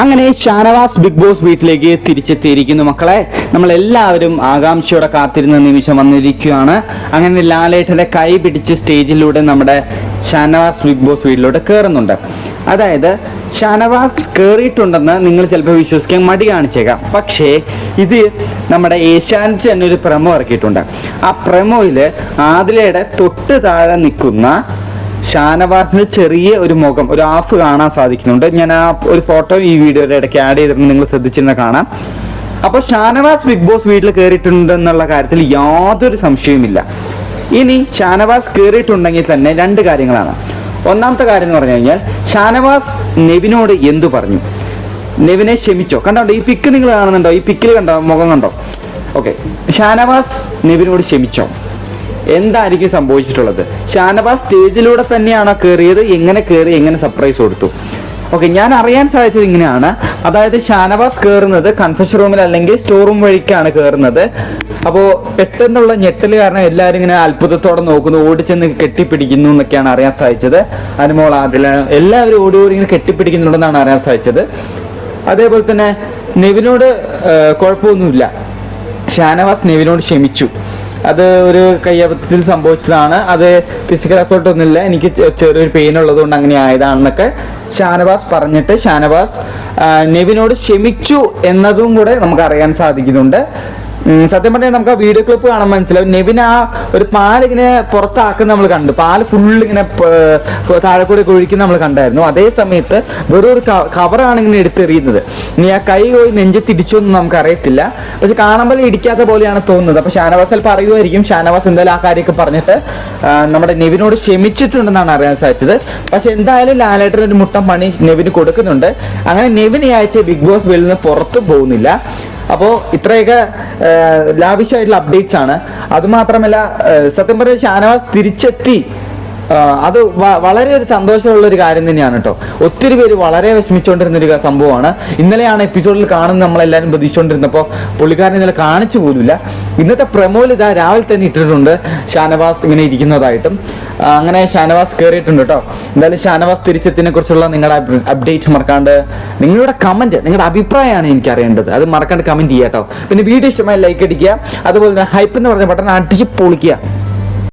അങ്ങനെ Shanavas big boss വീട്ടിലേക്ക് തിരിച്ചെത്തിയിരിക്കുന്നു മക്കളെ. നമ്മളെല്ലാവരും ആകാംക്ഷയോടെ കാത്തിരുന്ന നിമിഷം വന്നിരിക്കുകയാണ്. അങ്ങനെ ലാലേട്ടൻ്റെ കൈ പിടിച്ച് സ്റ്റേജിലൂടെ നമ്മുടെ ഷാനവാസ് ബിഗ് ബോസ് വീട്ടിലോട്ട് കയറുന്നുണ്ട്. അതായത് ഷാനവാസ് കയറിയിട്ടുണ്ടെന്ന് നിങ്ങൾ ചിലപ്പോൾ വിശ്വസിക്കാൻ മടി കാണിച്ചേക്കാം. പക്ഷേ ഇത് നമ്മുടെ ഏഷ്യാനെറ്റ് തന്നെ ഒരു പ്രമോ ഇറക്കിയിട്ടുണ്ട്. ആ പ്രമോയിൽ ആദിലയുടെ തൊട്ട് താഴെ നിൽക്കുന്ന ഷാനവാസിന് ചെറിയ ഒരു മുഖം, ഒരു ഹാഫ് കാണാൻ സാധിക്കുന്നുണ്ട്. ഞാൻ ആ ഒരു ഫോട്ടോ ഈ വീഡിയോയുടെ ഇടയ്ക്ക് ആഡ് ചെയ്തിട്ട് നിങ്ങൾ ശ്രദ്ധിച്ചിരുന്ന കാണാം. അപ്പോൾ ഷാനവാസ് ബിഗ് ബോസ് വീട്ടിൽ കയറിയിട്ടുണ്ടെന്നുള്ള കാര്യത്തിൽ യാതൊരു സംശയവുമില്ല. ഇനി ഷാനവാസ് കയറിയിട്ടുണ്ടെങ്കിൽ തന്നെ രണ്ട് കാര്യങ്ങളാണ്. ഒന്നാമത്തെ കാര്യം എന്ന് പറഞ്ഞു കഴിഞ്ഞാൽ ഷാനവാസ് നെവിനോട് എന്തു പറഞ്ഞു, നെവിനെ ക്ഷമിച്ചോ? കണ്ടോ ഈ പിക്ക് നിങ്ങൾ കാണുന്നുണ്ടോ? ഈ പിക്കിൽ കണ്ടോ മുഖം കണ്ടോ? ഓക്കെ, ഷാനവാസ് നെവിനോട് ക്ഷമിച്ചോ? എന്തായിരിക്കും സംഭവിച്ചിട്ടുള്ളത്? ഷാനവാസ് സ്റ്റേജിലൂടെ തന്നെയാണോ കയറിയത്? എങ്ങനെ കയറി, എങ്ങനെ സർപ്രൈസ് കൊടുത്തു? ഓക്കെ, ഞാൻ അറിയാൻ സാധിച്ചത് ഇങ്ങനെയാണ്. അതായത് ഷാനവാസ് കയറുന്നത് കൺഫഷൻ റൂമിൽ അല്ലെങ്കിൽ സ്റ്റോർ റൂം വഴിക്കാണ് കയറുന്നത്. അപ്പോൾ പെട്ടെന്നുള്ള ഞെട്ടൽ കാരണം എല്ലാവരും ഇങ്ങനെ അത്ഭുതത്തോടെ നോക്കുന്നു, ഓടിച്ചെന്ന് കെട്ടിപ്പിടിക്കുന്നു എന്നൊക്കെയാണ് അറിയാൻ സാധിച്ചത്. അനുമോൾ അതിൽ എല്ലാവരും ഓടി ഓടി ഇങ്ങനെ കെട്ടിപ്പിടിക്കുന്നുണ്ടെന്നാണ് അറിയാൻ സാധിച്ചത്. അതേപോലെ തന്നെ നെവിനോട് കുഴപ്പമൊന്നുമില്ല, ഷാനവാസ് നെവിനോട് ക്ഷമിച്ചു. അത് ഒരു കയ്യബദ്ധത്തിൽ സംഭവിച്ചതാണ്, അത് ഫിസിക്കൽ അസോൾട്ട് ഒന്നുമില്ല, എനിക്ക് ചെറിയൊരു പെയിൻ ഉള്ളതുകൊണ്ട് അങ്ങനെ ആയതാണെന്നൊക്കെ ഷാനവാസ് പറഞ്ഞിട്ട് ഷാനവാസ് നെവിനോട് ക്ഷമിച്ചു എന്നതും കൂടെ നമുക്ക് അറിയാൻ സാധിക്കുന്നുണ്ട്. സത്യം പറഞ്ഞാൽ നമുക്ക് ആ വീഡിയോ ക്ലിപ്പ് കാണാൻ മനസ്സിലാവും. നെവിൻ ആ ഒരു പാലിങ്ങനെ പുറത്താക്കുന്ന നമ്മൾ കണ്ടു, പാല് ഫുള്ളിങ്ങനെ താഴെ കൂടെ ഒഴിക്കുന്ന നമ്മൾ കണ്ടായിരുന്നു. അതേ സമയത്ത് വെറൊരു കവറാണ് ഇങ്ങനെ എടുത്തെറിയുന്നത്. ഇനി ആ കൈ പോയി നെഞ്ചത്തിടിച്ചൊന്നും നമുക്ക് അറിയത്തില്ല, പക്ഷെ കാണുമ്പോൾ ഇടിക്കാത്ത പോലെയാണ് തോന്നുന്നത്. അപ്പോൾ ഷാനവാസ് ചിലപ്പോൾ അറിയുമായിരിക്കും. ഷാനവാസ് എന്തായാലും ആ കാര്യമൊക്കെ പറഞ്ഞിട്ട് നമ്മുടെ നെവിനോട് ക്ഷമിച്ചിട്ടുണ്ടെന്നാണ് അറിയാൻ സാധിച്ചത്. പക്ഷെ എന്തായാലും ലാലേട്ടൻ ഒരു മുട്ടം പണി നെവിന് കൊടുക്കുന്നുണ്ട്. അങ്ങനെ നെവിൻ ഈ ആഴ്ച ബിഗ് ബോസ് വീട്ടിൽ നിന്ന് പുറത്തു പോകുന്നില്ല. അപ്പോൾ ഇത്രയൊക്കെ ലാവിഷായിട്ടുള്ള അപ്ഡേറ്റ്സ് ആണ്. അതുമാത്രമല്ല, സത്യം പറഞ്ഞാൽ ഷാനവാസ് തിരിച്ചെത്തി, അത് വളരെ ഒരു സന്തോഷമുള്ളൊരു കാര്യം തന്നെയാണ് കേട്ടോ. ഒത്തിരി പേര് വളരെ വിഷമിച്ചുകൊണ്ടിരുന്നൊരു സംഭവമാണ്. ഇന്നലെയാണ് എപ്പിസോഡിൽ കാണുന്നത്, നമ്മളെല്ലാവരും പ്രതീക്ഷിച്ചുകൊണ്ടിരുന്നപ്പോൾ പുള്ളിക്കാരൻ ഇന്നലെ കാണിച്ചു പോലുമില്ല. ഇന്നത്തെ പ്രമോയിൽ ഇതാ രാവിലെ തന്നെ ഇട്ടിട്ടുണ്ട് ഷാനവാസ് ഇങ്ങനെ ഇരിക്കുന്നതായിട്ടും. അങ്ങനെ ഷാനവാസ് കയറിയിട്ടുണ്ട് കേട്ടോ. എന്തായാലും ഷാനവാസ് തിരിച്ചെത്തിനെ കുറിച്ചുള്ള നിങ്ങളുടെ അപ്ഡേറ്റ് മറക്കാണ്ട് നിങ്ങളുടെ കമൻറ്റ്, നിങ്ങളുടെ അഭിപ്രായമാണ് എനിക്ക് അറിയേണ്ടത്. അത് മറക്കാണ്ട് കമൻറ്റ് ചെയ്യുക കേട്ടോ. പിന്നെ വീഡിയോ ഇഷ്ടമായി ലൈക്ക് അടിക്കുക. അതുപോലെ തന്നെ ഹൈപ്പ് എന്ന് പറഞ്ഞ ബട്ടൺ അടിച്ച് പൊളിക്കുക.